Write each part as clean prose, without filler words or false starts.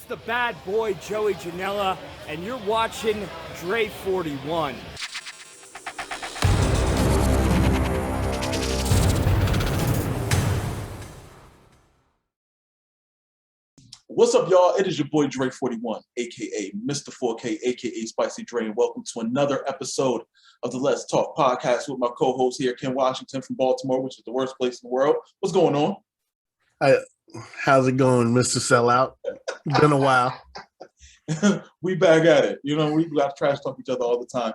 the bad boy Joey Janela, and you're watching Dre 41. What's up, y'all? It is your boy Dre 41, aka Mr. 4K, aka Spicy Dre, and welcome to another episode of the Let's Talk podcast with my co-host here, Ken Washington from Baltimore, which is the worst place in the world. What's going on? How's it going, Mr. Sellout? It's been a while. We back at it. You know, we got to trash talk each other all the time.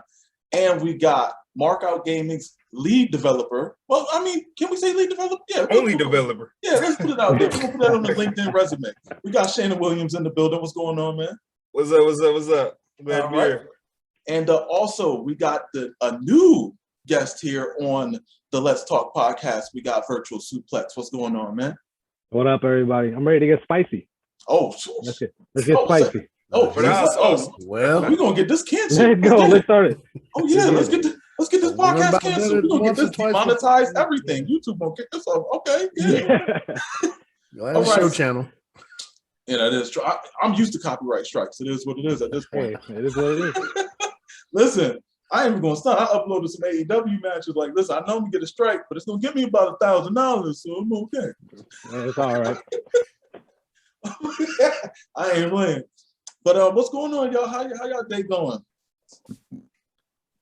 And we got Markout Gaming's lead developer. Well, I mean, can we say lead developer? Yeah. Only developer. Yeah, let's put it out there. We're going to put that on the LinkedIn resume. We got Shannon Williams in the building. What's going on, man? What's up? Glad to be here. And also, we got a new guest here on the Let's Talk podcast. We got Virtual Suplex. What's going on, man? What up, everybody? I'm ready to get spicy. Oh, let's get spicy. Well, we're gonna get this canceled. Let's go. Let's start it. Oh yeah, let's get this podcast canceled. We're gonna get this demonetized. Everything. YouTube won't kick this off. Okay, yeah. All right. Show channel. Yeah, that is true. I'm used to copyright strikes. It is what it is at this point. Hey, it is what it is. Listen, I ain't even gonna stop. I uploaded some AEW matches. Like, listen, I know I'm gonna get a strike, but it's gonna give me about $1,000, so I'm okay. Yeah, it's all right. I ain't playing. But what's going on, y'all? How y'all day going? I'm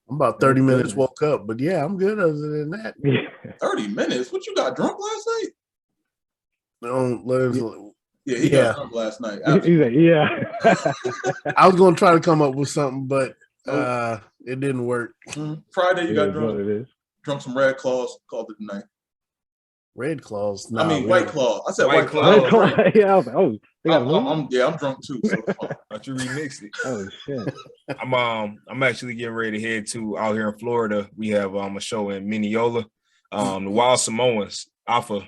about 30 minutes woke up, but yeah, I'm good other than that. 30 minutes? What, you got drunk last night? He got drunk last night. He's like, yeah. I was going to try to come up with something, but it didn't work. Friday, you got drunk. Drunk some Red Claws, called it a night. Red Claws? No, I mean, White Claw. I said White Claw. Red Claw. Yeah, I was like, oh. I'm drunk too. So Thought you remixed it. Oh shit! I'm actually getting ready to head to out here in Florida. We have a show in Mineola. The Wild Samoans Alpha.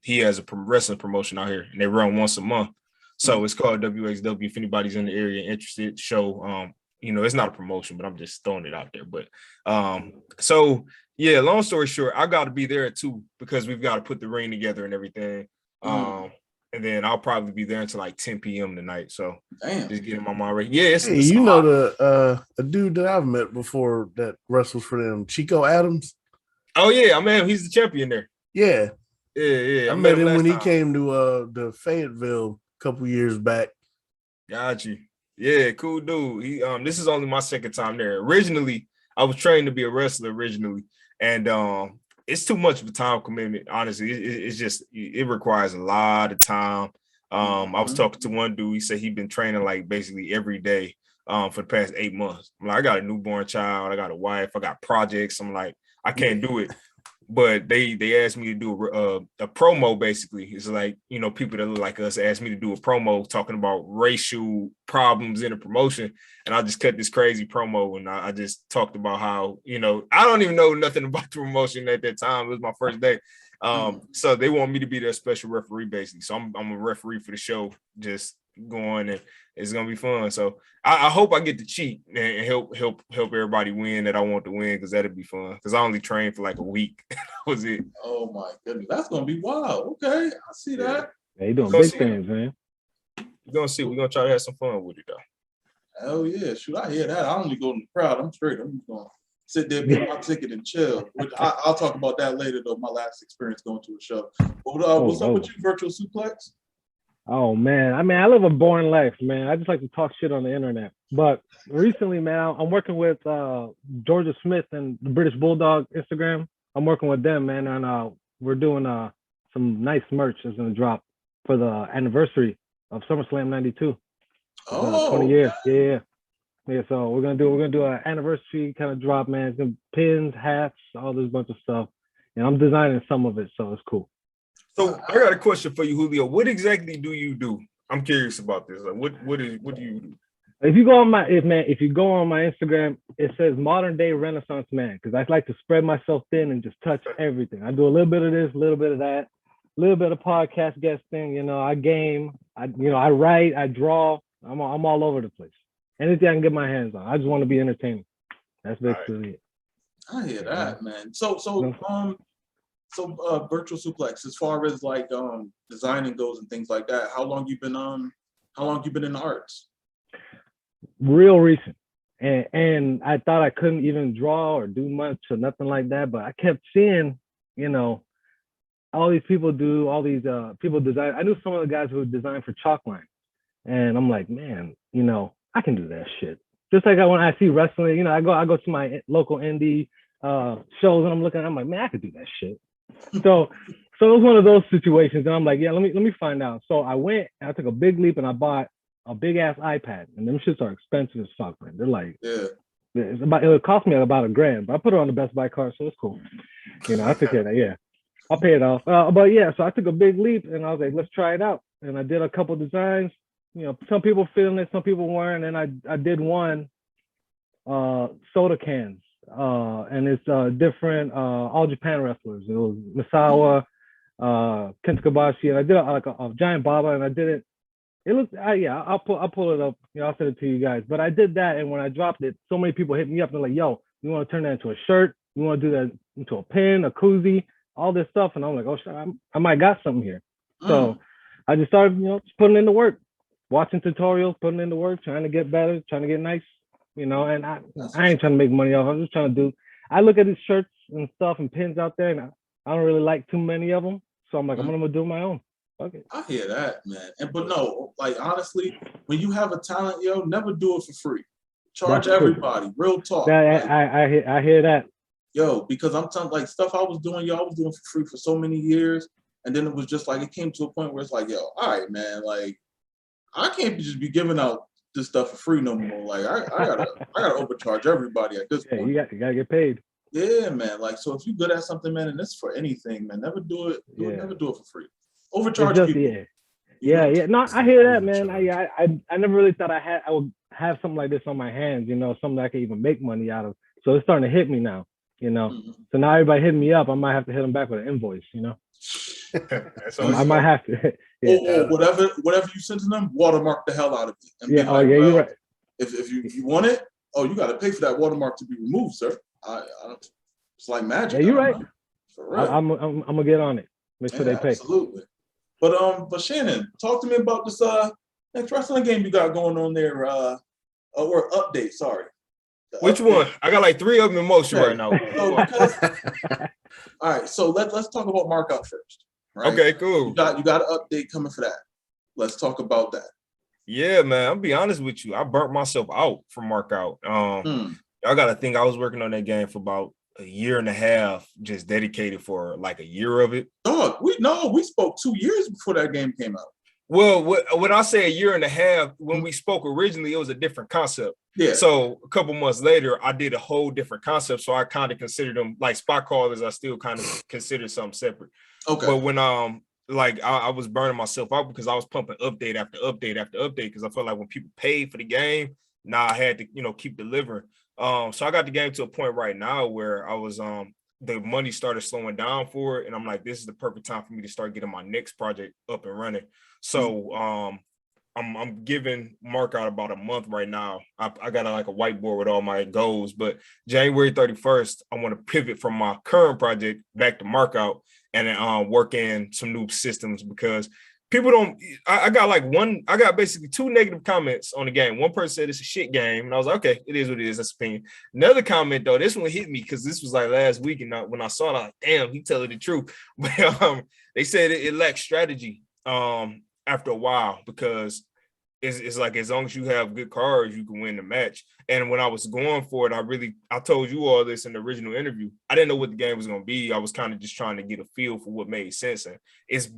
He has a wrestling promotion out here, and they run once a month. So it's called WXW. If anybody's in the area interested, show. It's not a promotion, but I'm just throwing it out there. But so yeah. Long story short, I got to be there too because we've got to put the ring together and everything. And then I'll probably be there until like 10 p.m. tonight. So just getting my mind ready. Yeah, it's the dude that I've met before that wrestles for them, Chico Adams. Oh yeah, he's the champion there. Yeah. I met him when he came to the Fayetteville a couple years back. Got you. Yeah, cool dude. He this is only my second time there. Originally, I was trained to be a wrestler originally, and it's too much of a time commitment, honestly. It's just, it requires a lot of time. I was talking to one dude, he said he'd been training like basically every day for the past 8 months. I'm like, I got a newborn child, I got a wife, I got projects. I'm like, I can't do it. But they asked me to do a promo, basically. It's like, people that look like us asked me to do a promo talking about racial problems in a promotion. And I just cut this crazy promo and I just talked about how, I don't even know nothing about the promotion at that time. It was my first day. So they want me to be their special referee, basically. So I'm a referee for the show, just going, and it's gonna be fun. So I hope I get to cheat and help everybody win that I want to win, because that'd be fun. Because I only trained for like a week. That was it. Oh my goodness, that's gonna be wild. Okay, I see that. Yeah, you doing big things, man. We're gonna see. We're gonna try to have some fun with it though. Hell yeah, shoot! I hear that. I only go in the crowd. I'm straight. I'm just gonna sit there, get my ticket, and chill. I'll talk about that later, though. My last experience going to a show. But what's up with you, Virtual Suplex? Oh man, I live a boring life, man. I just like to talk shit on the internet. But recently, man, I'm working with Georgia Smith and the British Bulldog Instagram. I'm working with them, man, and we're doing some nice merch that's gonna drop for the anniversary of SummerSlam '92. 20 years, yeah. So we're gonna do an anniversary kind of drop, man. It's gonna be pins, hats, all this bunch of stuff, and I'm designing some of it, so it's cool. So I got a question for you, Julio. What exactly do you do? I'm curious about this. Like, what do you do? If you go on my Instagram, it says Modern Day Renaissance Man, because I like to spread myself thin and just touch everything. I do a little bit of this, a little bit of that, a little bit of podcast guesting. I game. I write. I draw. I'm all over the place. Anything I can get my hands on. I just want to be entertaining. That's basically it. I hear that, man. So Virtual Suplex, as far as like designing goes and things like that, how long you been How long have you been in the arts? Real recent. And I thought I couldn't even draw or do much or nothing like that, but I kept seeing, you know, all these people do, all these people design. I knew some of the guys who would design for Chalkline. And I'm like, man, you know, I can do that shit. Just like when I see wrestling, you know, I go to my local indie shows and I'm looking, I'm like, man, I could do that shit. So it was one of those situations. And I'm like, yeah, let me find out. So I went and I took a big leap and I bought a big ass iPad. And them shits are expensive as fuck, man. They're like, it cost me about $1,000, but I put it on the Best Buy card, so it's cool. You know, I took care of that. Yeah, I'll pay it off. But yeah, so I took a big leap and I was like, let's try it out. And I did a couple designs. You know, some people feeling it, some people weren't. And I did one soda cans. And it's different All Japan wrestlers. It was Misawa, Kenta Kobashi, and I did like a giant Baba, and I did it. It looked, I'll pull it up. You know, I'll send it to you guys. But I did that, and when I dropped it, so many people hit me up. They're like, "Yo, you want to turn that into a shirt? You want to do that into a pin, a koozie, all this stuff?" And I'm like, "Oh shit, I might got something here." So I just started, you know, just putting in the work, watching tutorials, putting in the work, trying to get better, trying to get nice. You know, and I ain't trying to make money off. I'm just trying to do. I look at these shirts and stuff and pins out there, and I don't really like too many of them. So I'm like, I'm gonna do my own. Okay. I hear that, man. But no, like honestly, when you have a talent, yo, never do it for free. Charge everybody. Real talk. I hear that. Yo, because I'm telling, like, stuff I was doing, yo, I was doing for free for so many years, and then it was just like it came to a point where it's like, yo, all right, man, like I can't just be giving out this stuff for free no more. Like I gotta overcharge everybody at this point. You gotta get paid. Yeah, man. Like, so if you're good at something, man, and it's for anything, man, never do it. Never do it for free. Overcharge people. Yeah. No, I hear that, man. I never really thought I would have something like this on my hands. You know, something that I could even make money out of. So it's starting to hit me now. You know, so now everybody hitting me up. I might have to hit them back with an invoice. You know, I might have to. Or whatever you send to them, watermark the hell out of it. And like, you're right. If you want it, you got to pay for that watermark to be removed, sir. It's like magic. Yeah, you're right. I'm gonna get on it. Make sure they pay. Absolutely. But Shannon, talk to me about this next wrestling game you got going on there. Or update. Sorry. Which one? I got like 3 of them in motion right now. All right, so let's talk about Markout first. Right? Okay, cool. You got an update coming for that. Let's talk about that. Yeah, man. I'll be honest with you. I burnt myself out from Markout. I gotta think I was working on that game for about a year and a half, just dedicated for like a year of it. Dog, we spoke 2 years before that game came out. Well, when I say a year and a half, when we spoke originally, it was a different concept. Yeah. So a couple months later, I did a whole different concept. So I kind of considered them like spot callers. I still kind of consider something separate. Okay. But when I was burning myself out because I was pumping update after update after update because I felt like when people paid for the game, now I had to keep delivering. So I got the game to a point right now where I was the money started slowing down for it, and I'm like, this is the perfect time for me to start getting my next project up and running. So I'm giving Markout about a month right now. I got like a whiteboard with all my goals, but January 31st, I want to pivot from my current project back to Markout and then work in some new systems because people don't. I got basically 2 negative comments on the game. One person said it's a shit game, and I was like, okay, it is what it is. That's opinion. Another comment though, this one hit me because this was like last week, and when I saw it, I was like, damn, he telling the truth. But they said it lacks strategy after a while because it's like as long as you have good cards, you can win the match. And when I was going for it, I told you all this in the original interview. I didn't know what the game was going to be. I was kind of just trying to get a feel for what made sense. And it's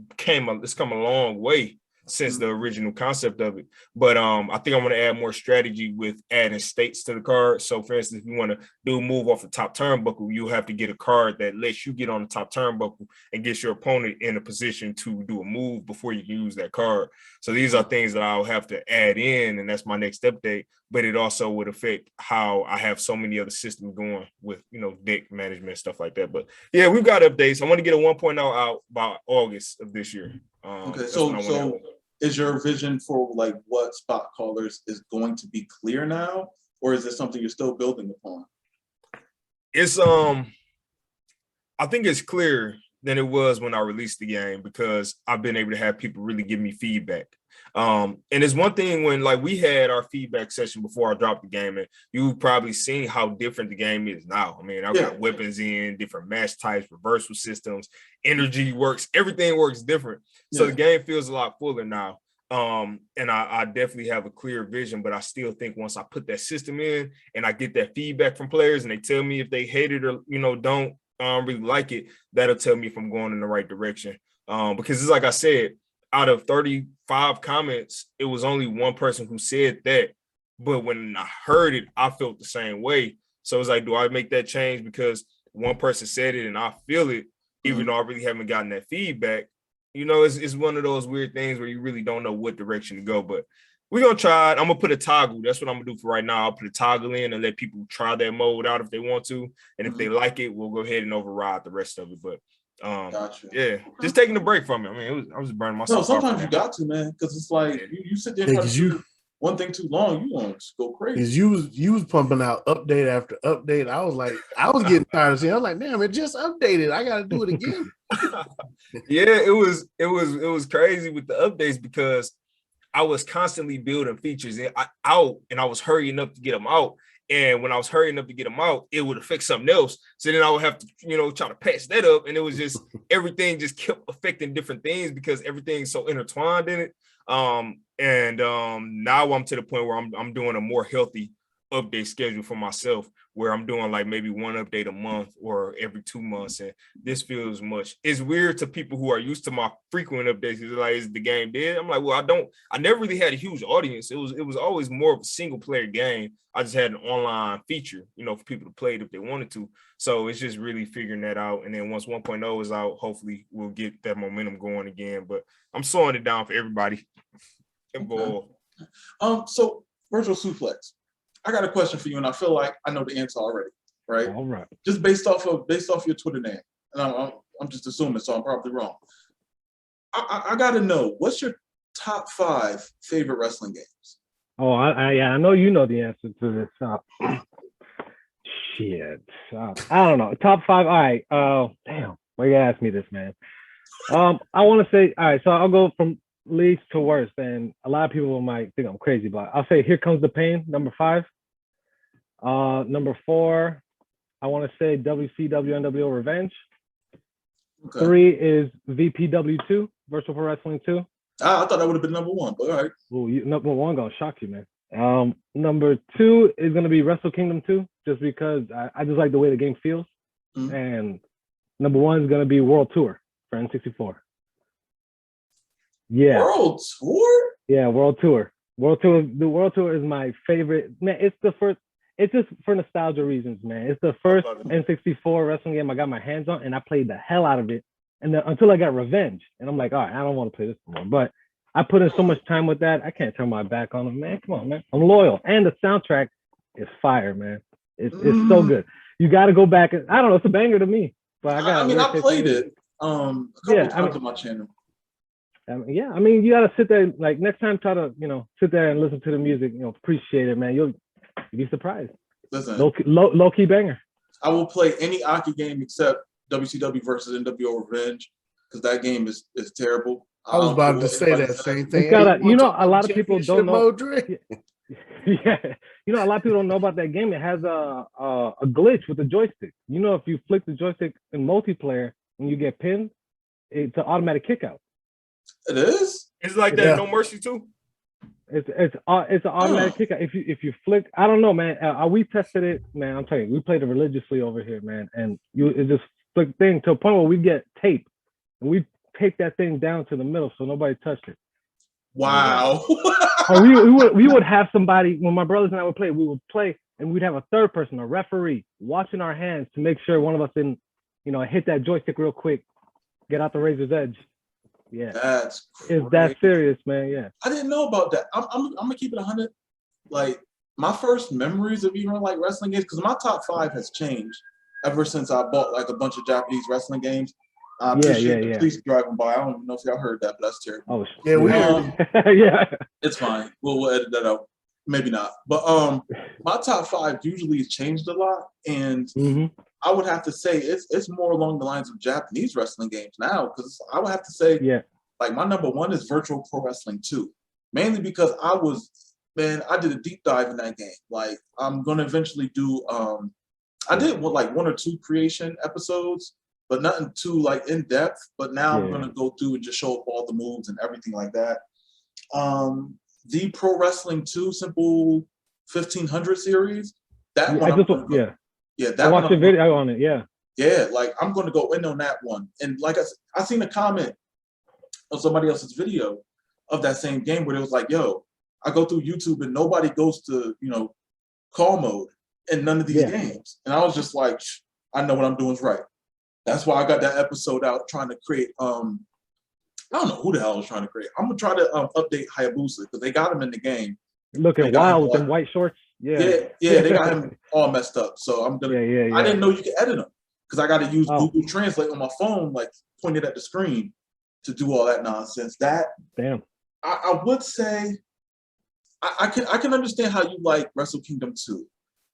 come a long way since the original concept of it. But I think I want to add more strategy with adding states to the card. So for instance, if you want to do a move off the top turnbuckle, you have to get a card that lets you get on the top turnbuckle and gets your opponent in a position to do a move before you can use that card. So these are things that I'll have to add in, and that's my next update. But it also would affect how I have so many other systems going with, deck management, stuff like that. But yeah, we've got updates. I want to get a 1.0 out by August of this year. Okay, so is your vision for like what spot callers is going to be clear now, or is it something you're still building upon? It's I think it's clearer than it was when I released the game because I've been able to have people really give me feedback. And it's one thing when like we had our feedback session before I dropped the game, and you've probably seen how different the game is now. I mean, I've got weapons in, different match types, reversal systems, energy works, everything works different. So the game feels a lot fuller now. And I definitely have a clear vision, but I still think once I put that system in and I get that feedback from players and they tell me if they hate it or, don't really like it, that'll tell me if I'm going in the right direction. Because it's like I said, out of 35 comments, it was only one person who said that. But when I heard it, I felt the same way. So it's like, do I make that change because one person said it and I feel it, even though I really haven't gotten that feedback? It's one of those weird things where you really don't know what direction to go, but we're going to try it. I'm going to put a toggle. That's what I'm going to do for right now. I'll put a toggle in and let people try that mode out if they want to. And if they like it, we'll go ahead and override the rest of it. But gotcha. Yeah, just taking a break from it. I mean, I was burning myself. No, sometimes you got to, man, because it's like you sit there and try to do one thing too long, you want to go crazy. Because you was pumping out update after update. I was getting tired of seeing. I was like, damn, it just updated. I got to do it again. Yeah, it was crazy with the updates because I was constantly building features out, and I was hurrying up to get them out. And when I was hurrying up to get them out, it would affect something else. So then I would have to, try to patch that up. And it was just everything just kept affecting different things because everything's so intertwined in it. Now I'm to the point where I'm doing a more healthy update schedule for myself, where I'm doing like maybe one update a month or every 2 months. And this feels it's weird to people who are used to my frequent updates. It's like, is the game dead? I'm like, well, I never really had a huge audience. It was always more of a single player game. I just had an online feature, for people to play it if they wanted to. So it's just really figuring that out. And then once 1.0 is out, hopefully we'll get that momentum going again. But I'm slowing it down for everybody involved. So virtual suplex. I got a question for you, and I feel like I know the answer already, right? All right. Just based off your Twitter name, and I'm just assuming, so I'm probably wrong. I got to know, what's your top 5 favorite wrestling games? Oh, I know you know the answer to this. Shit. I don't know. Top 5. All right. Damn. Why you ask me this, man? I want to say, all right. So I'll go from least to worst, and a lot of people might think I'm crazy, but I'll say Here Comes the Pain, number 5. Number 4, I want to say WCW NWO Revenge. Okay. 3 is VPW 2, Virtual Pro Wrestling 2. I thought that would have been number 1, but all right. Well, number 1 gonna shock you, man. Number 2 is gonna be Wrestle Kingdom 2, just because I just like the way the game feels. And number 1 is gonna be World Tour for N64. Yeah. World Tour? Yeah, World Tour. The World Tour is my favorite. Man, it's just for nostalgia reasons, man. It's the first N64 wrestling game I got my hands on, and I played the hell out of it. And then until I got Revenge, and I'm like, all right, I don't want to play this anymore. But I put in so much time with that, I can't turn my back on it, man. Come on, man. I'm loyal. And the soundtrack is fire, man. It's so good. You got to go back. I don't know. It's a banger to me. But I played it a couple times on my channel. I mean, you got to sit there, like next time, try to, sit there and listen to the music, appreciate it, man. You'll be surprised. Listen, low key banger. I will play any Aki game except WCW versus NWO Revenge, because that game is terrible. I was about to say that same thing. A lot of people don't know. Yeah, a lot of people don't know about that game. It has a glitch with the joystick. If you flick the joystick in multiplayer and you get pinned, it's an automatic kick out. It is? It's like that in No Mercy too? It's an automatic kick out. If you flick, I don't know, man. We tested it, man. I'm telling you, we played it religiously over here, man. And it just flick thing to a point where we get tape, and we tape that thing down to the middle so nobody touched it. Wow. Or we would have somebody, when my brothers and I would play, we would play, and we'd have a third person, a referee, watching our hands to make sure one of us didn't, hit that joystick real quick, get out the razor's edge. Yeah, that's crazy. It's that serious, man. Yeah, I didn't know about that. I'm gonna keep it 100. Like, my first memories of even like wrestling games, because my top 5 has changed ever since I bought like a bunch of Japanese wrestling games. The police driving by. I don't even know if y'all heard that, but that's terrible. Oh, yeah, we heard. Yeah, it's fine. We'll edit that out. Maybe not. But my top 5 usually has changed a lot, and I would have to say it's more along the lines of Japanese wrestling games now, because I would have to say, like, my number 1 is Virtual Pro Wrestling 2. mainly because I did a deep dive in that game. Like, I'm gonna eventually do. I did like 1 or 2 creation episodes, but nothing too like in depth. But now I'm gonna go through and just show up all the moves and everything like that. The Pro Wrestling 2 Simple 1500 series. That one, I watched a video on it. Yeah, like I'm going to go in on that one. And like I seen a comment on somebody else's video of that same game where it was like, yo, I go through YouTube and nobody goes to, call mode in none of these games. And I was just like, I know what I'm doing is right. That's why I got that episode out trying to create, I don't know who the hell I was trying to create. I'm going to try to update Hayabusa because they got him in the game. Looking wild with them white shorts. Yeah, they got him all messed up. So I'm going to, I didn't know you could edit them because I got to use Google Translate on my phone, like pointed at the screen to do all that nonsense. Damn. I would say, I can understand how you like Wrestle Kingdom 2,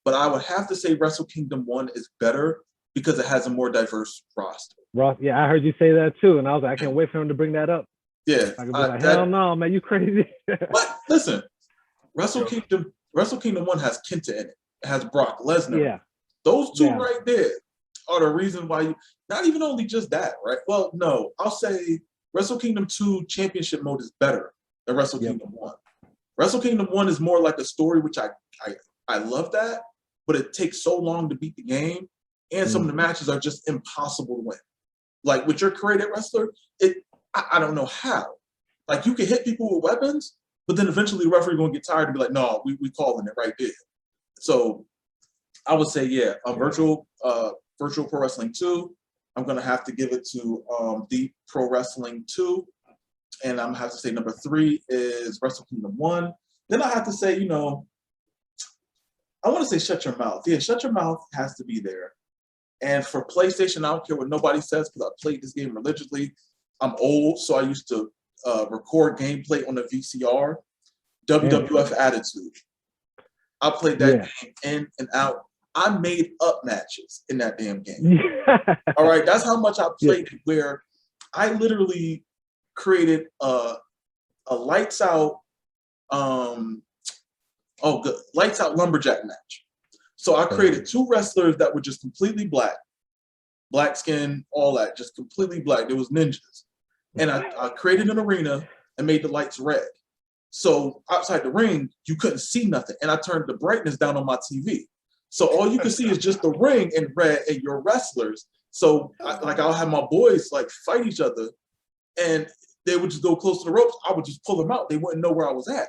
but I would have to say Wrestle Kingdom 1 is better because it has a more diverse roster. Yeah, I heard you say that too, and I was like, I can't wait for him to bring that up. Yeah, I could be like, hell no, man, you crazy. But listen, Wrestle Kingdom 1 has Kenta in it. It has Brock Lesnar. Yeah, those two right there are the reason why you. Not even only just that, right? Well, no, I'll say Wrestle Kingdom 2 Championship mode is better than Wrestle Kingdom 1. Wrestle Kingdom 1 is more like a story, which I love that, but it takes so long to beat the game, and some of the matches are just impossible to win. Like with your created wrestler, I don't know how. Like you can hit people with weapons, but then eventually the referee gonna get tired and be like, no, we calling it right there. So I would say, virtual Pro Wrestling 2. I'm gonna have to give it to Deep Pro Wrestling 2. And I'm gonna have to say number 3 is Wrestle Kingdom 1. Then I have to say, I want to say Shut Your Mouth. Yeah, Shut Your Mouth has to be there. And for PlayStation, I don't care what nobody says because I played this game religiously. I'm old, so I used to record gameplay on the VCR. WWF Attitude. I played that game in and out. I made up matches in that damn game. All right, that's how much I played it, where I literally created a lights out lights out lumberjack match. So I created 2 wrestlers that were just completely black skin, all that, just completely black. There was ninjas. And I created an arena and made the lights red. So outside the ring, you couldn't see nothing. And I turned the brightness down on my TV. So all you can see is just the ring in red and your wrestlers. So I'll have my boys like fight each other and they would just go close to the ropes. I would just pull them out. They wouldn't know where I was at.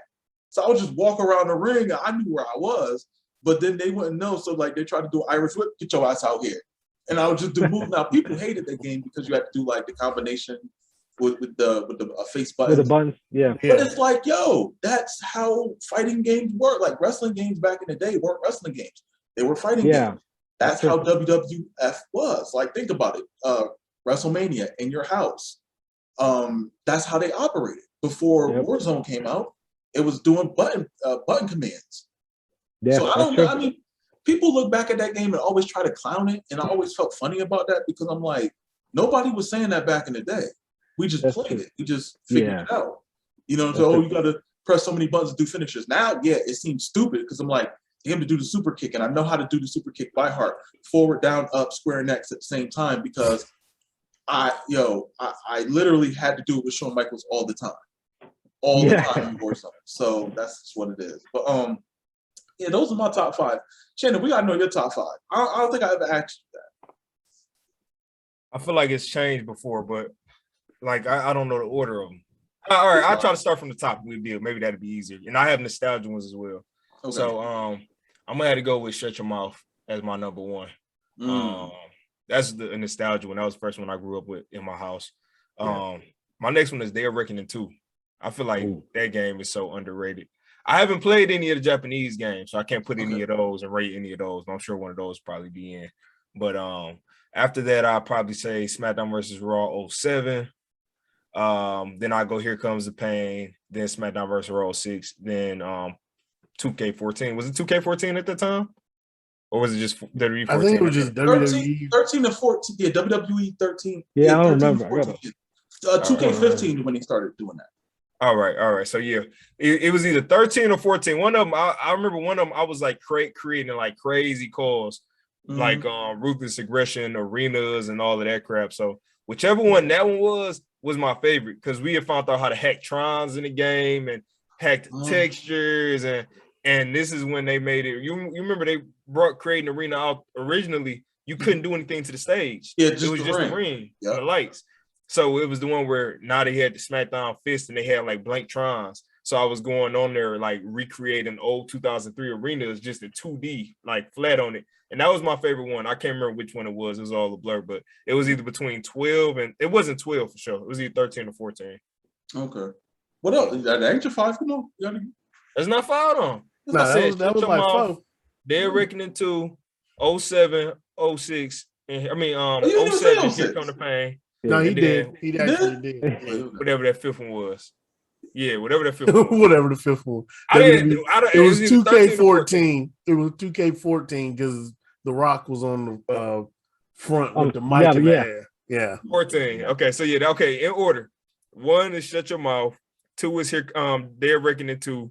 So I would just walk around the ring. And I knew where I was, but then they wouldn't know. So like they tried to do Irish whip, get your ass out here. And I would just do moves. Now people hated the game because you had to do like the combination with the face button. With the buttons, But it's like, yo, that's how fighting games work. Like wrestling games back in the day weren't wrestling games. They were fighting games. That's how WWF was. Like, think about it. WrestleMania in your house. That's how they operated. Before Warzone came out, it was doing button commands. Yeah, so I don't know. I mean, people look back at that game and always try to clown it, and I always felt funny about that because I'm like, nobody was saying that back in the day. We just played it. We just figured it out. So you got to press so many buttons to do finishes. Now, it seems stupid because I'm like, him to do the super kick, and I know how to do the super kick by heart, forward, down, up, square, and X at the same time because I literally had to do it with Shawn Michaels all the time in Warzone. So that's just what it is. But those are my top 5. Shannon, we gotta know your top 5. I don't think I ever asked you that. I feel like it's changed before, but like I don't know the order of them. All right, I'll try to start from the top. Maybe that'd be easier. And I have nostalgia ones as well. Okay. So I'm gonna have to go with Shut Your Mouth as my number 1. That's the nostalgia one. That was the first one I grew up with in my house. My next one is Day of Reckoning 2. I feel like that game is so underrated. I haven't played any of the Japanese games, so I can't put any of those and rate any of those. But I'm sure one of those probably be in. But after that, I'll probably say SmackDown vs. Raw 07. Then I go Here Comes the Pain. Then SmackDown vs. Raw 06. Then 2K14. Was it 2K14 at the time? Or was it just WWE 14? I think it was just WWE. 13 to 14. Yeah, WWE 13. Yeah, I don't remember. 2K15 when he started doing that. All right. So yeah, it was either 13 or 14. One of them, I remember one of them. I was like creating like crazy calls, like ruthless aggression arenas and all of that crap. So whichever one that one was my favorite because we had found out how to hack trons in the game and hack the textures and this is when they made it. You remember they brought creating arena out originally. You couldn't do anything to the stage. Yeah, it was just the ring yep. and the lights. So it was the one where now they had the SmackDown fist and they had like blank trons. So I was going on there like recreating old 2003 arenas just in 2D, like flat on it. And that was my favorite one. I can't remember which one it was. It was all a blur, but it was either between 12 and it wasn't 12 for sure. It was either 13 or 14. Okay. What else? That ain't your 5? No, that's not fouled on. No, that was like 4. They're reckoning 2, 07, 06, and I mean 07. Here Come the Pain. No, he did. He actually did. Whatever that fifth one was. Yeah, whatever that fifth one was. Whatever the fifth one. It was 2K14. It was 2K14 because The Rock was on the front with the mic in the air. Yeah. 14. Okay, so yeah, okay, in order. 1 is Shut Your Mouth. 2 is Here They're Reckoning 2.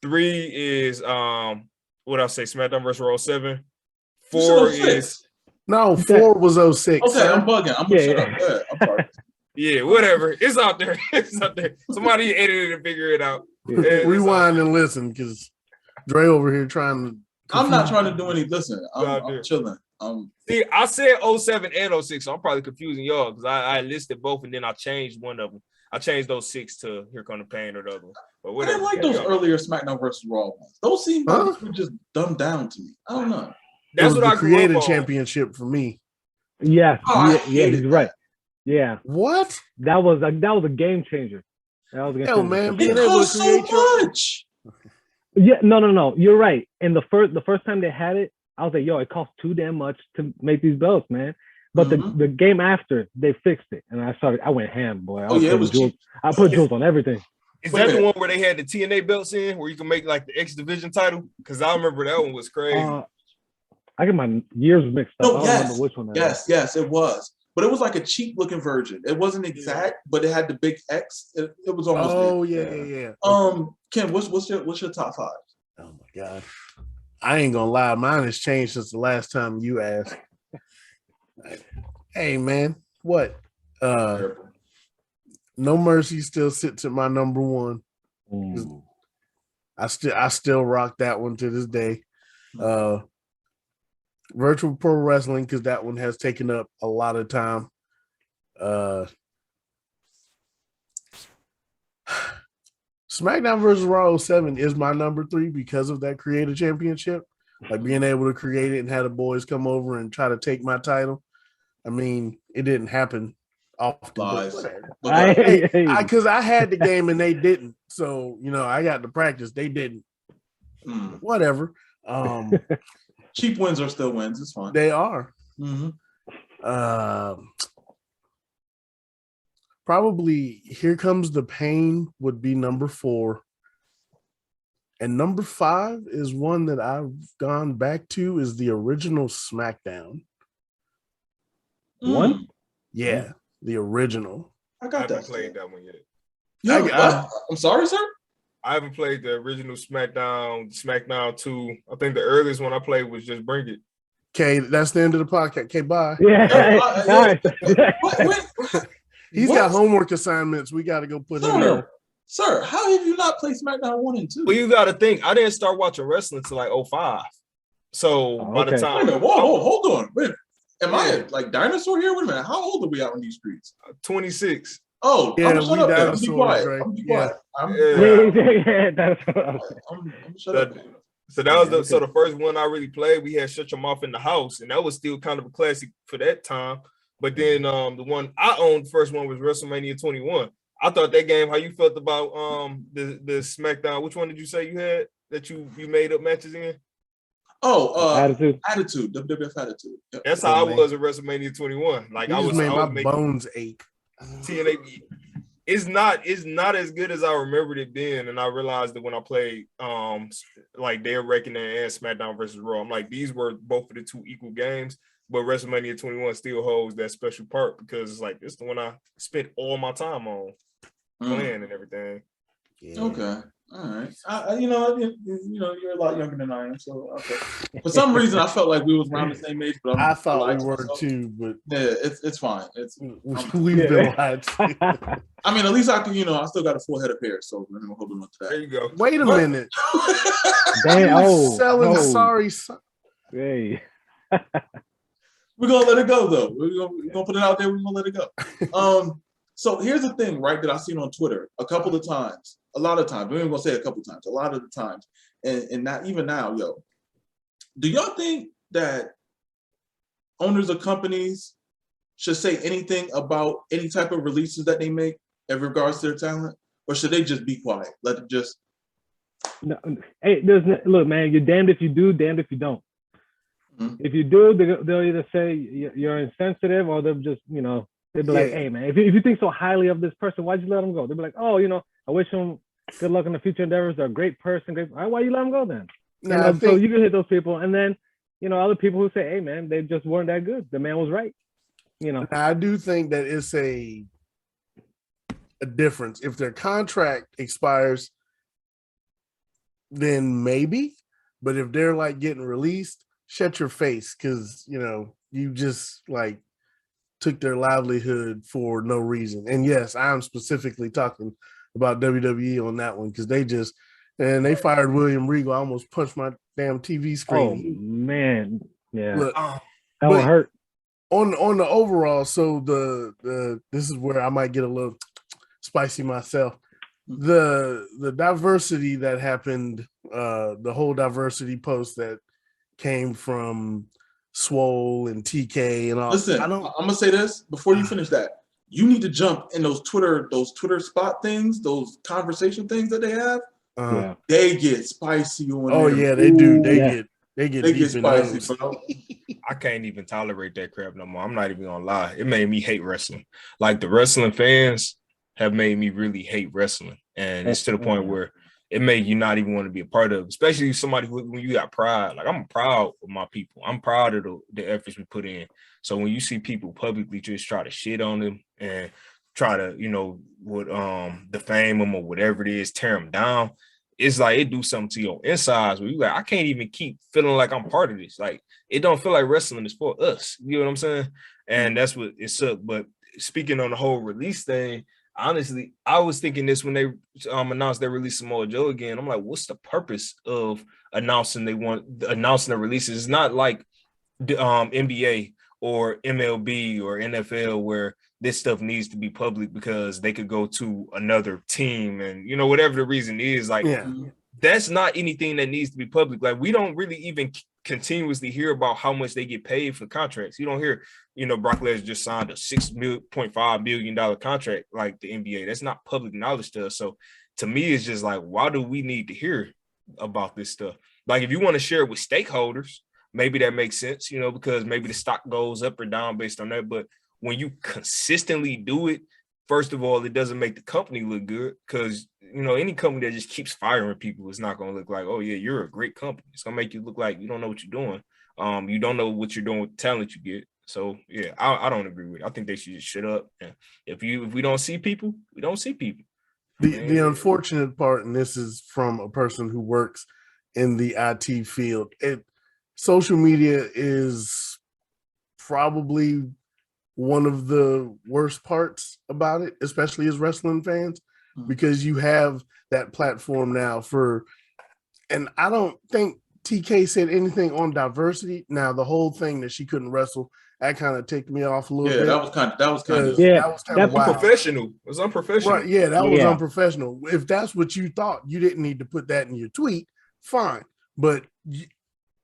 3 is what I'll say, SmackDown vs. Raw 07. 4 is no, 4 was 06. Okay, I'm bugging. I'm gonna shut up. Yeah, I'm sorry. Yeah, whatever. It's out there. It's out there. Somebody edited it and figure it out. Rewind and listen, because Dre over here trying to. I'm not trying to do any. Listen, I'm chilling. See, I said 07 and 06, so I'm probably confusing y'all because I listed both and then I changed one of them. I changed those 6 to Here Come the Pain or the other one. But whatever. I didn't like those earlier SmackDown vs. Raw ones. Those seemed like they were just dumbed down to me. I don't know. That's what I created championship for me. Yeah, he's right. Yeah. What? That was a game changer. That was a game changer. Man, being able to create so much. Yeah, no. You're right. And the first time they had it, I was like, yo, it costs too damn much to make these belts, man. But the game after, they fixed it. And I went ham, boy. I put jewels on everything. Is that the one where they had the TNA belts in, where you can make like the X Division title? Because I remember that one was crazy. I get my years mixed up. I don't remember which one. Yes, it was. But it was like a cheap looking version. It wasn't exact, but it had the big X. It was almost. Oh yeah. Ken, what's your top 5? Oh my god, I ain't gonna lie, mine has changed since the last time you asked. Hey man, what? No Mercy still sits at my number 1. I still rock that one to this day. Virtual Pro Wrestling, because that one has taken up a lot of time. SmackDown vs. Raw 07 is my number 3 because of that creative championship. Like being able to create it and have the boys come over and try to take my title. I mean, it didn't happen often. Because I had the game and they didn't. So, I got to practice. They didn't. Whatever. Cheap wins are still wins. It's fine. They are. Probably Here Comes the Pain would be number 4. And number 5 is one that I've gone back to, is the original SmackDown. One? Yeah, the original. I haven't played that one yet. I'm sorry, sir? I haven't played the original SmackDown 2. I think the earliest one I played was just Bring It. Okay, that's the end of the podcast. Okay, bye. Yeah. He's got homework assignments. We got to go put him in. Sir, how have you not played SmackDown 1 and 2? Well, you got to think. I didn't start watching wrestling until like 05. So by the time. Wait a minute. Whoa, hold on. Wait a minute. Am I like dinosaur here? Wait a minute. How old are we out on these streets? 26. Oh, yeah, I'm shut up there. I'm be quiet. Right? I'm be quiet. So that was the first one I really played. We had Shut Your Mouth in the House, and that was still kind of a classic for that time. But then the one I owned, first one was WrestleMania 21. I thought that game, how you felt about the SmackDown? Which one did you say you had that you made up matches in? Oh, Attitude, WWF Attitude. Yep. That's how I was at WrestleMania 21. Like I was my bones ache. TNA. It's not as good as I remembered it being, and I realized that when I played like They're Reckoning and SmackDown versus Raw, I'm like, these were both of the 2 equal games, but WrestleMania 21 still holds that special part because it's like it's the one I spent all my time on playing and everything. Yeah. Okay. All right. You know, you're a lot younger than I am, so okay. For some reason, I felt like we was around the same age, but I I thought we lied to were myself. too, but Yeah, it's fine. we've been lied to. I mean, at least I can, I still got a full head of hair, so I'm holding on to There that. you go. Wait a minute. Damn. You selling sorry. Hey. We're gonna let it go though. We're gonna put it out there. We're gonna let it go. So here's the thing, right? That I've seen on Twitter a couple of times, a lot of times. We're even gonna say a couple of times, a lot of the times, and not even now, yo. Do y'all think that owners of companies should say anything about any type of releases that they make in regards to their talent, or should they just be quiet? Let it just. No, hey, look, man. You're damned if you do, damned if you don't. Mhm. If you do, they'll either say you're insensitive, or they'll just, they'll be like, hey, man, if you think so highly of this person, why'd you let him go? They'll be like, oh, I wish him good luck in the future endeavors. They're a great person. Great. All right, why you let him go then? Now, So you can hit those people, and then other people who say, hey, man, they just weren't that good. The man was right. I do think that it's a difference. If their contract expires, then maybe. But if they're like getting released, shut your face, because you just like took their livelihood for no reason. And yes, I'm specifically talking about WWE on that one, because they fired William Regal. I almost punched my damn TV screen. Oh man, yeah, Look, that would hurt. On the overall, so the this is where I might get a little spicy myself. The diversity that happened, the whole diversity post that came from Swole and TK and all. Listen, I'm gonna say this before you finish that. You need to jump in those Twitter spot things, those conversation things that they have. Yeah, they get spicy on oh there. yeah, they do. Yeah. They get spicy, those. bro. I can't even tolerate that crap no more. I'm not even gonna lie. It made me hate wrestling. Like the wrestling fans have made me really hate wrestling. And it's to the point where it made you not even want to be a part of it, especially somebody when you got pride. Like I'm proud of my people. I'm proud of the efforts we put in. So when you see people publicly just try to shit on them and try to, defame them or whatever it is, tear them down, it's like it do something to your insides where you like, I can't even keep feeling like I'm part of this. Like it don't feel like wrestling is for us. You know what I'm saying? And that's what it's up. But speaking on the whole release thing, honestly, I was thinking this when they announced they released Samoa Joe again. I'm like, what's the purpose of announcing the releases? It's not like NBA or MLB or NFL where this stuff needs to be public because they could go to another team and whatever the reason is. Like that's not anything that needs to be public. Like we don't really even continuously hear about how much they get paid for contracts. You don't hear, Brock Lesnar just signed a $6.5 million contract like the NBA. That's not public knowledge to us. So to me, it's just like, why do we need to hear about this stuff? Like if you want to share it with stakeholders, maybe that makes sense, because maybe the stock goes up or down based on that. But when you consistently do it, first of all, it doesn't make the company look good because, any company that just keeps firing people is not going to look like, oh, yeah, you're a great company. It's going to make you look like you don't know what you're doing. You don't know what you're doing with the talent you get. So, yeah, I don't agree with it. I think they should just shut up. And if we don't see people, we don't see people. The unfortunate part, and this is from a person who works in the IT field, social media is probably one of the worst parts about it, especially as wrestling fans, because you have that platform now and I don't think TK said anything on diversity. Now, the whole thing that she couldn't wrestle, that kind of ticked me off a little bit. That was kind of wild. Unprofessional. It was unprofessional. Right, yeah, that was unprofessional. If that's what you thought, you didn't need to put that in your tweet, fine. But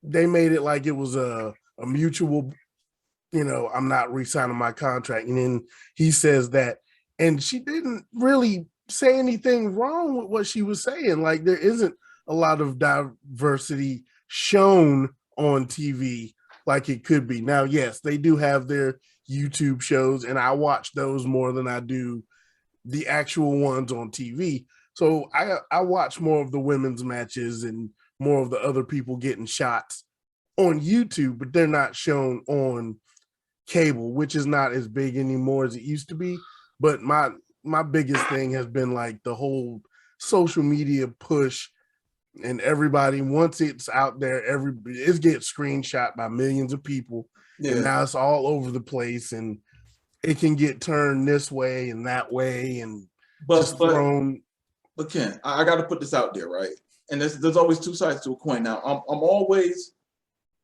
they made it like it was a mutual, I'm not re-signing my contract. And then he says that, and she didn't really say anything wrong with what she was saying. Like there isn't a lot of diversity shown on TV like it could be. Now, yes, they do have their YouTube shows, and I watch those more than I do the actual ones on TV. So I watch more of the women's matches and more of the other people getting shots on YouTube, but they're not shown on cable, which is not as big anymore as it used to be. But my biggest thing has been like the whole social media push, and everybody, once it's out there, it gets screenshot by millions of people, and now it's all over the place, and it can get turned this way and that way, and just thrown. But Ken, I got to put this out there, right? And there's always two sides to a coin. Now, I'm always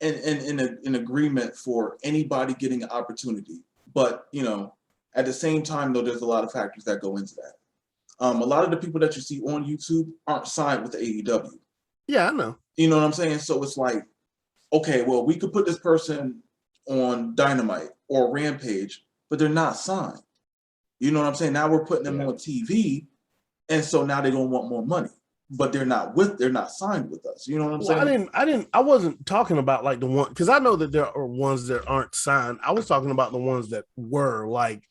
in agreement for anybody getting an opportunity, but at the same time, though, there's a lot of factors that go into that. A lot of the people that you see on YouTube aren't signed with the AEW. Yeah, I know. You know what I'm saying? So it's like, okay, well, we could put this person on Dynamite or Rampage, but they're not signed. You know what I'm saying? Now we're putting them on TV, and so now they don't want more money, but they're not signed with us. You know what I'm saying? I wasn't talking about like the one, because I know that there are ones that aren't signed. I was talking about the ones that were, like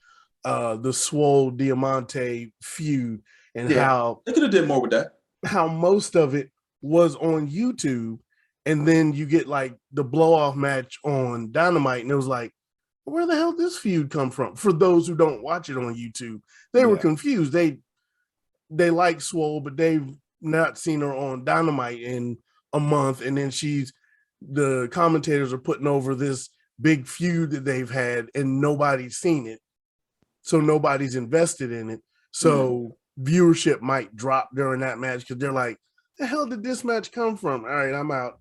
the Swole Diamante feud, and how they could have did more with that. How most of it was on YouTube, and then you get like the blow off match on Dynamite, and it was like, where the hell did this feud come from? For those who don't watch it on YouTube, they were confused. They like Swole, but they've not seen her on Dynamite in a month, and then the commentators are putting over this big feud that they've had, and nobody's seen it, so nobody's invested in it. So viewership might drop during that match because they're like, the hell did this match come from? All right, I'm out.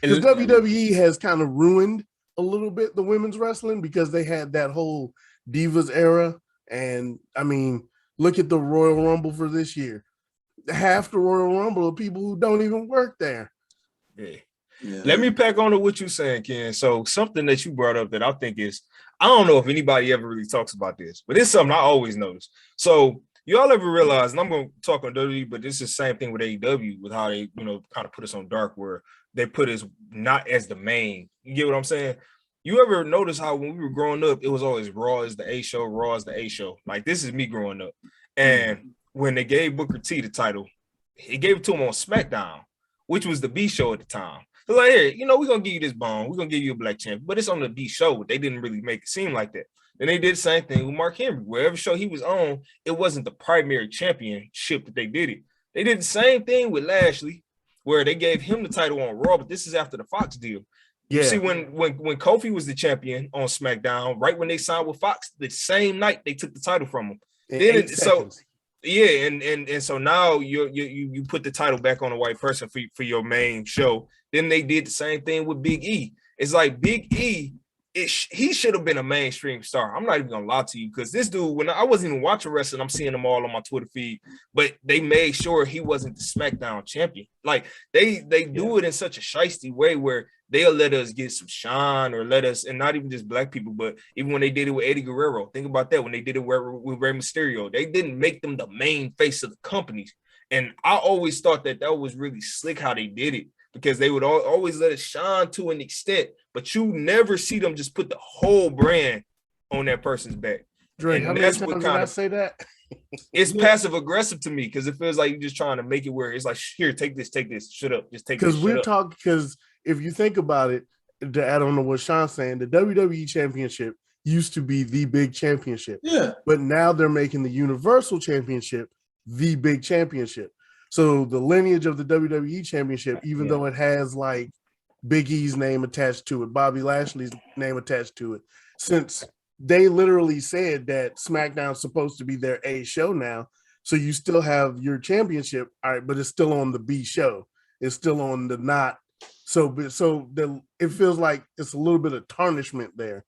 Because WWE has kind of ruined a little bit the women's wrestling, because they had that whole Divas era. And I mean, look at the Royal Rumble for this year. Half the Royal Rumble are people who don't even work there. Yeah. Let me pack on to what you're saying, Ken. So something that you brought up that I think is, I don't know if anybody ever really talks about this, but it's something I always notice. So y'all ever realize, and I'm going to talk on WWE, but it's the same thing with AEW, with how they, kind of put us on dark, where they put us not as the main. You get what I'm saying? You ever notice how when we were growing up, it was always Raw is the A show, Raw is the A show. Like, this is me growing up. And when they gave Booker T the title, he gave it to him on SmackDown, which was the B show at the time. They're like, here, we're going to give you this bone. We're going to give you a black champion. But it's on the B show. They didn't really make it seem like that. Then they did the same thing with Mark Henry. Wherever show he was on, it wasn't the primary championship that they did it. They did the same thing with Lashley, where they gave him the title on Raw, but this is after the Fox deal. You see, when Kofi was the champion on SmackDown, right when they signed with Fox, the same night they took the title from him. And so now you put the title back on a white person for your main show. Then they did the same thing with Big E. It's like Big E, he should have been a mainstream star. I'm not even gonna lie to you, because this dude, when I wasn't even watching wrestling, I'm seeing them all on my Twitter feed, but they made sure he wasn't the SmackDown champion. Like, they do it in such a shiesty way where they'll let us get some shine, or let us, and not even just black people, but even when they did it with Eddie Guerrero, think about that. When they did it with Rey Mysterio, they didn't make them the main face of the company. And I always thought that was really slick how they did it, because they would always let it shine to an extent, but you never see them just put the whole brand on that person's back. Dre, how many times did I say that? It's passive aggressive to me, because it feels like you're just trying to make it where it's like, here, take this, shut up, just take this. Because if you think about it, to add on to what Sean's saying, the WWE Championship used to be the big championship. Yeah. But now they're making the Universal Championship the big championship. So the lineage of the WWE Championship, even though it has like Big E's name attached to it, Bobby Lashley's name attached to it, since they literally said that SmackDown's supposed to be their A show now, so you still have your championship, all right, but it's still on the B show. It's still on the not. It feels like it's a little bit of tarnishment there.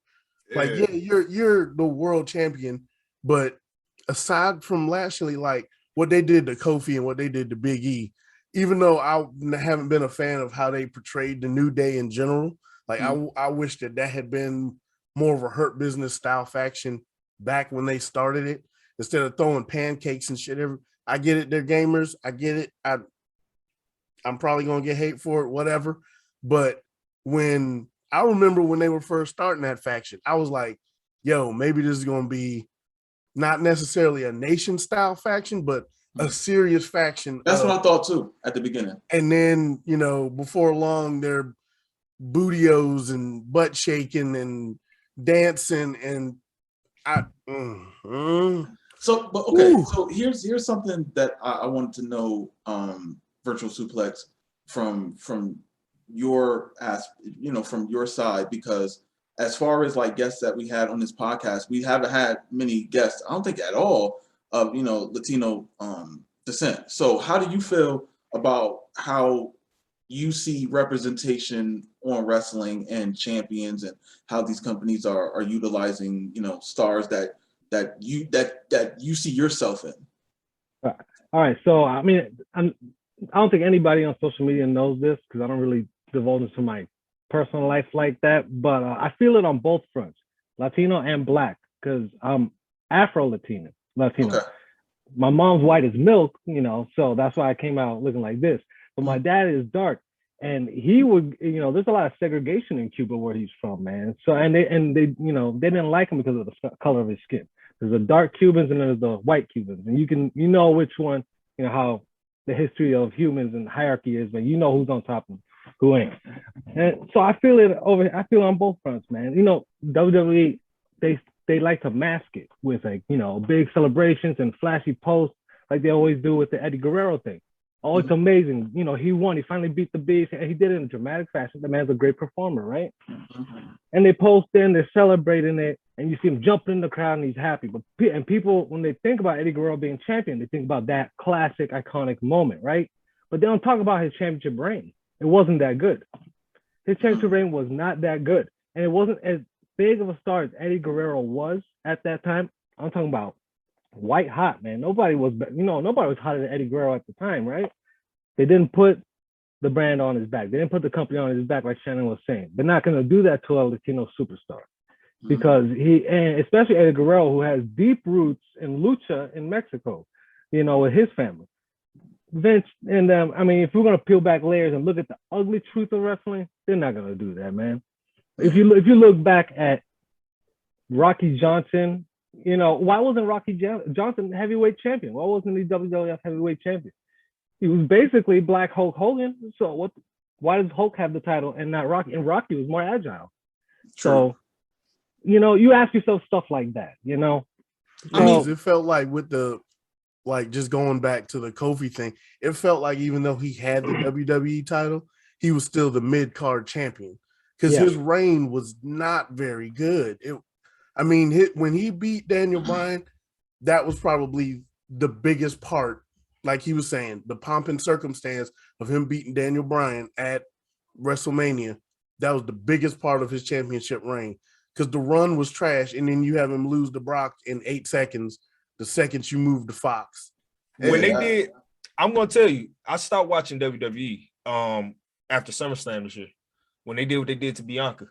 Like, you're the world champion, but aside from Lashley, like what they did to Kofi and what they did to Big E, even though I haven't been a fan of how they portrayed the New Day in general, like I wish that had been more of a Hurt Business style faction back when they started it, instead of throwing pancakes and shit. I get it, they're gamers. I get it. I'm probably gonna get hate for it, whatever. But I remember when they were first starting that faction, I was like, yo, maybe this is gonna be not necessarily a nation style faction, but a serious faction. That's what I thought too at the beginning. And then, before long, they're bootios and butt shaking and dancing, and So, but okay. Ooh. So here's something that I wanted to know, Virtual Suplex, from your from your side, because as far as like guests that we had on this podcast, we haven't had many guests. I don't think at all of Latino descent. So how do you feel about how you see representation on wrestling and champions, and how these companies are utilizing stars that you see yourself in? All right. So I mean, I don't think anybody on social media knows this because I don't really divulge into my personal life like that. But I feel it on both fronts, Latino and Black, because I'm Afro-Latino. Okay. My mom's white as milk, so that's why I came out looking like this. But my dad is dark, and he would, there's a lot of segregation in Cuba where he's from, man. So and they they didn't like him because of the color of his skin. There's the dark Cubans and there's the white Cubans, and you can which one, how the history of humans and hierarchy is, but who's on top and who ain't. And so I feel it on both fronts, man. WWE, they like to mask it with big celebrations and flashy posts like they always do with the Eddie Guerrero thing. Oh, it's amazing. He won. He finally beat the Beast. And he did it in a dramatic fashion. The man's a great performer, right? And they post in, they're celebrating it, and you see him jumping in the crowd and he's happy. But people, when they think about Eddie Guerrero being champion, they think about that classic, iconic moment, right? But they don't talk about his championship reign. It wasn't that good. His championship reign was not that good. And it wasn't as big of a star as Eddie Guerrero was at that time. I'm talking about white hot, man. Nobody was hotter than Eddie Guerrero at the time, right? They didn't put the brand on his back. They didn't put the company on his back, like Shannon was saying. They're not going to do that to a Latino superstar because and especially Eddie Guerrero, who has deep roots in lucha in Mexico, with his family. Vince and I mean, if we're going to peel back layers and look at the ugly truth of wrestling, they're not going to do that, man. If you look back at Rocky Johnson, why wasn't Rocky Johnson heavyweight champion? Why wasn't he WWF heavyweight champion? He was basically Black Hulk Hogan. So why does Hulk have the title and not Rocky? And Rocky was more agile. True. So, you ask yourself stuff like that, I mean, it felt like with the, just going back to the Kofi thing, it felt like even though he had the WWE title, he was still the mid-card champion because his reign was not very good. When he beat Daniel Bryan, that was probably the biggest part. Like he was saying, the pomp and circumstance of him beating Daniel Bryan at WrestleMania, that was the biggest part of his championship reign. Because the run was trash, and then you have him lose to Brock in 8 seconds, the second you move to Fox. When they did, I'm going to tell you, I stopped watching WWE after SummerSlam this year. When they did what they did to Bianca.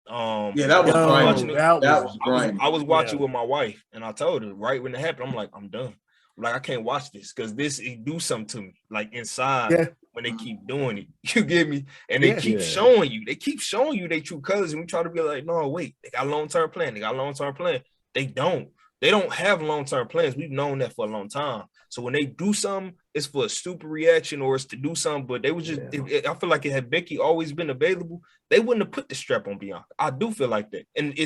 That was grinding. That was grinding. I was watching with my wife, and I told her right when it happened, I'm like, I'm done. Like, I can't watch this because it do something to me, like inside when they keep doing it. You get me? And they keep showing you. They keep showing you their true colors, and we try to be like, no, wait, they got long-term plan. They got long-term plan. They don't. They don't have long-term plans. We've known that for a long time. So when they do something, it's for a stupid reaction or it's to do something. But they was just, I feel like had Becky always been available, they wouldn't have put the strap on Bianca. I do feel like that. And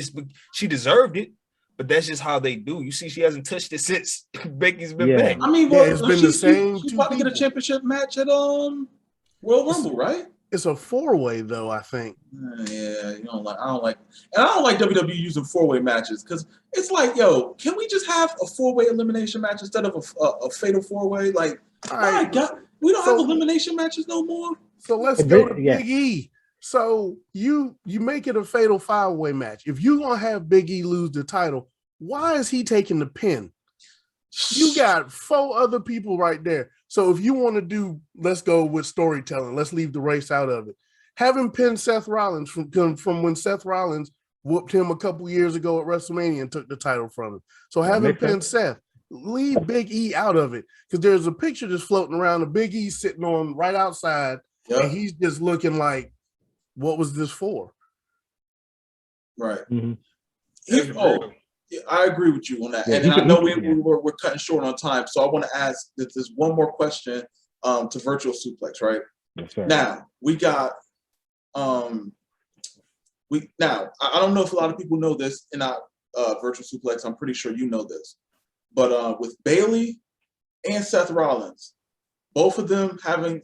she deserved it. But that's just how they do. You see, she hasn't touched it since Becky's been back. I mean, it's been the same. She's about to get a championship match at Royal Rumble, right? It's a 4-way though, I think. I don't like WWE using 4-way matches because it's like, yo, can we just have a 4-way elimination match instead of a fatal 4-way? Like, my God, we don't have elimination matches no more. So let's go to Big E. So you make it a fatal 5-way match. If you're gonna have Big E lose the title, why is he taking the pin? You got 4 other people right there. So if you want to do, let's go with storytelling. Let's leave the race out of it. Have him pin Seth Rollins from when Seth Rollins whooped him a couple years ago at WrestleMania and took the title from him. So have him pin Seth. Leave Big E out of it because there's a picture just floating around of Big E sitting on right outside, and he's just looking like, what was this for? Right. Mm-hmm. I agree with you on that. And I know we're cutting short on time. So I want to ask this one more question to Virtual Suplex, right? Yes, sir. Now, we got I don't know if a lot of people know this in our Virtual Suplex. I'm pretty sure you know this. But with Bailey and Seth Rollins, both of them having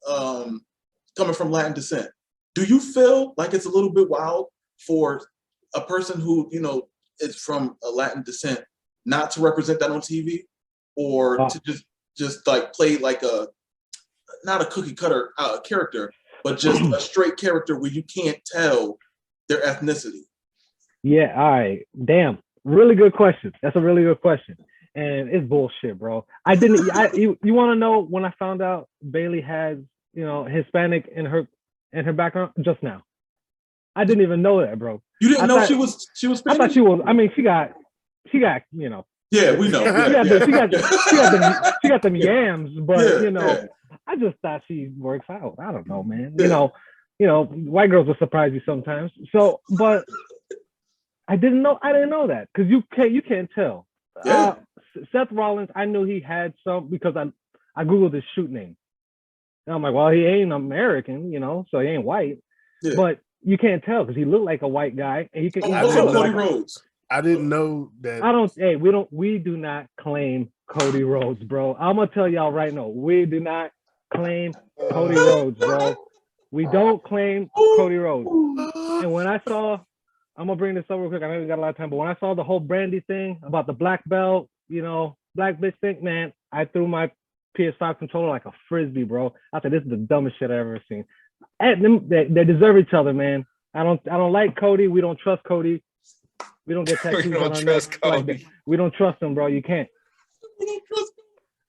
coming from Latin descent, do you feel like it's a little bit wild for a person who, you know, is from a Latin descent not to represent that on TV, or to just like play like a not a cookie cutter character, but just a straight character where you can't tell their ethnicity? Yeah, all right. Damn. Really good question. That's a really good question. And it's bullshit, bro. You want to know when I found out Bailey has, you know, Hispanic in her background just now. I didn't even know that, bro. You didn't know she was Spanish? I thought she was. I mean, she got, you know. Yeah, we know. She got them yams, but you know, yeah. I just thought she works out. I don't know, man. Yeah. You know, white girls will surprise you sometimes. So, but I didn't know that because you can't tell. Yeah. Seth Rollins, I knew he had some because I googled his shoot name. And I'm like, well, he ain't American, you know, so he ain't white. Yeah. But you can't tell because he looked like a white guy, and he can. Cody Rhodes. I didn't know that. We do not claim Cody Rhodes, bro. I'm gonna tell y'all right now, we do not claim Cody Rhodes, bro. We don't claim Cody Rhodes. And when I saw, I'm gonna bring this up real quick. I know we got a lot of time, but when I saw the whole Brandy thing about the black belt, you know, black bitch thing, man, I threw my PS5 controller like a frisbee, bro. I said, this is the dumbest shit I've ever seen. And they deserve each other, man. I don't like Cody. We don't trust Cody. We don't get tattoos on our neck like that. We don't trust him, bro. You can't.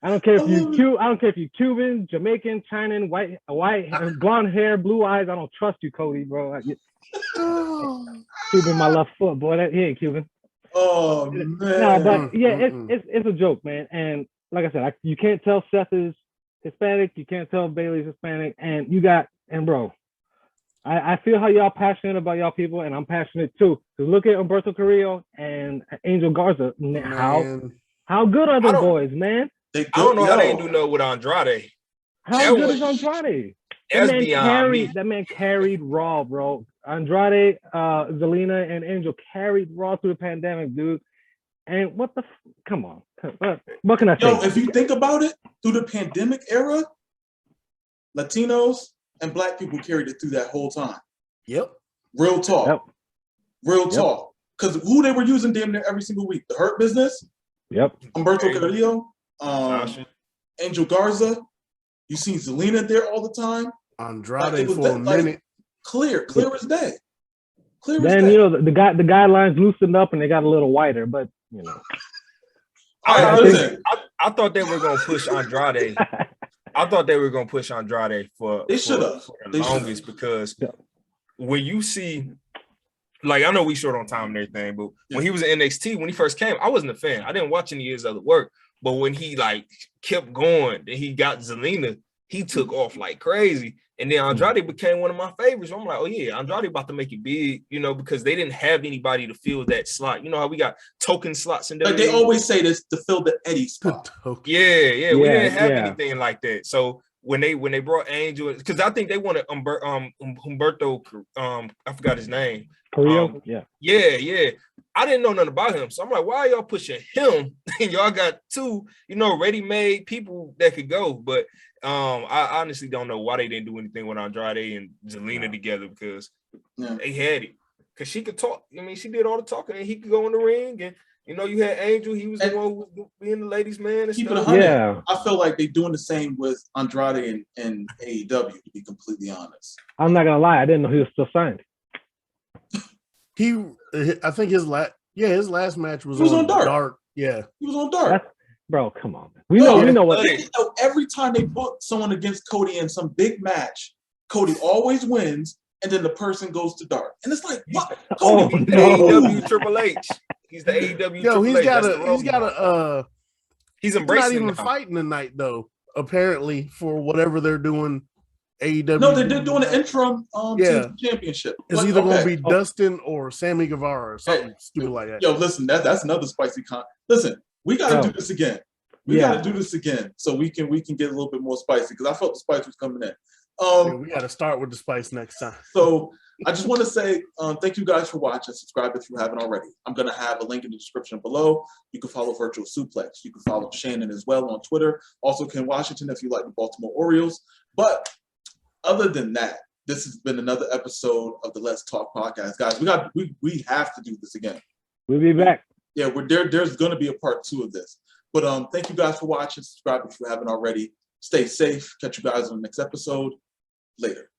I don't care if you're Cuban, Jamaican, Chinan, white, blonde hair, blue eyes. I don't trust you, Cody, bro. Cuban, my left foot, boy. He ain't Cuban. Oh man. No, but yeah, it's a joke, man. And like I said, you can't tell Seth is Hispanic. You can't tell Bailey's Hispanic. And bro, I feel how y'all passionate about y'all people, and I'm passionate too. Because look at Humberto Carrillo and Angel Garza. How good are them boys, man? I don't know how they didn't do no with Andrade. How good is Andrade? That man carried Raw, bro. Andrade, Zelina, and Angel carried Raw through the pandemic, dude. And come on. What can I say? Yo, if you think about it, through the pandemic era, Latinos and Black people carried it through that whole time. Yep. Real talk. Real talk. Because who they were using damn near every single week? The Hurt Business. Yep. Humberto Carrillo. Angel Garza. You seen Zelina there all the time. Andrade for a minute. Clear as day. Then you know the guidelines loosened up and they got a little wider, but you know. I thought they were gonna push Andrade. I thought they were gonna push Andrade for the longest because when you see, like, I know we short on time and everything, but when he was in NXT, when he first came, I wasn't a fan. I didn't watch any of his other work, but when he like kept going and he got Zelina, he took off like crazy. And then Andrade became one of my favorites. I'm like, oh yeah, Andrade about to make it big, you know, because they didn't have anybody to fill that slot. You know how we got token slots in WWE? Like they always say this to fill the Eddie spot. We didn't have anything like that. So when they brought Angel, because I think they wanted Humberto, I forgot his name. Carrillo? Yeah. I didn't know nothing about him. So I'm like, why are y'all pushing him? And y'all got two, you know, ready-made people that could go. But I honestly don't know why they didn't do anything with Andrade and Zelina together because they had it. Because she could talk. I mean, she did all the talking and he could go in the ring. And, you know, you had Angel. He was the one who was being the ladies' man and stuff. Yeah. I feel like they're doing the same with Andrade and AEW, to be completely honest. I'm not going to lie. I didn't know he was still signed. I think his last match was on Dark. Yeah. He was on Dark. Bro, come on. We know what. Every time they book someone against Cody in some big match, Cody always wins, and then the person goes to Dark. And it's like, what? Cody, AEW Triple H. He's the AEW Triple H. He's embracing. He's not even fighting tonight, though, apparently, for whatever they're doing. AEW. No, they're doing an interim championship. It's either going to be Dustin or Sammy Guevara or something stupid like that. Yo, listen, that's another spicy Listen, we got to do this again. We got to do this again so we can get a little bit more spicy because I felt the spice was coming in. We got to start with the spice next time. So I just want to say thank you guys for watching. Subscribe if you haven't already. I'm going to have a link in the description below. You can follow Virtual Suplex. You can follow Shannon as well on Twitter. Also Ken Washington if you like the Baltimore Orioles. But other than that, this has been another episode of the Let's Talk podcast. Guys, we have to do this again. We'll be back. Yeah, there's going to be a part 2 of this. But thank you guys for watching. Subscribe if you haven't already. Stay safe. Catch you guys on the next episode. Later.